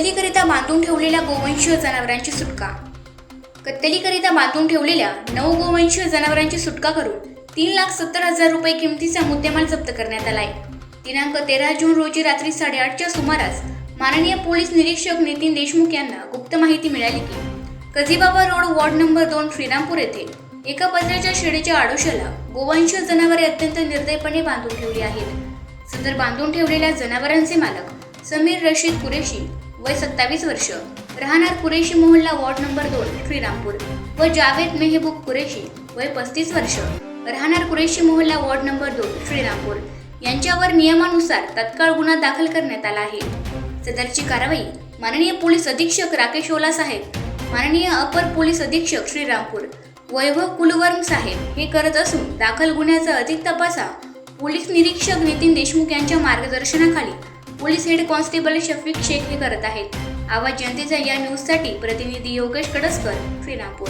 कत्तलीकरिता बांधून ठेवलेल्या गोवंशीय जनावरांची सुटका. कत्तलीकरिता बांधून ठेवलेल्या 9 गोवंशीय जनावरांची सुटका करून 3,70,000 रुपये किमतीचा मुद्देमाल जप्त करण्यात आलाय. दिनांक 13 जून रोजी रात्री 8:30च्या सुमारास माननीय पोलीस निरीक्षक नितीन देशमुख यांना गुप्त माहिती मिळाली की कझीबाबा रोड वॉर्ड नंबर 2 श्रीरामपूर येथे एका पत्र्याच्या शेडीच्या आडोशाला गोवंशीय जनावरे अत्यंत निर्दयपणे बांधून ठेवली आहेत. सदर बांधून ठेवलेल्या जनावरांचे मालक समीर रशीद कुरेशी वय 27 वर्ष, राहणार कुरेशी मोहल्ला वॉर्ड नंबर 2 श्रीरामपूर व जावेद मेहबूब कुरेशी वय 35 वर्ष, राहणार कुरेशी मोहल्ला वॉर्ड नंबर 2 श्रीरामपूर यांच्यावर नियमानुसार तत्काळ गुन्हा दाखल करण्यात आला आहे. सदरची कारवाई माननीय पोलीस अधीक्षक राकेश ओला साहेब, माननीय अपर पोलीस अधीक्षक श्रीरामपूर वैभव कुलवर्म साहेब हे करत असून दाखल गुन्ह्याचा अधिक तपास पोलीस निरीक्षक नितीन देशमुख यांच्या मार्गदर्शनाखाली police head constable Shafiq Shaikh हे करत आहेत. आवाज जनतेचा या न्यूजसाठी प्रतिनिधी योगेश कडसकर, श्रीरामपूर.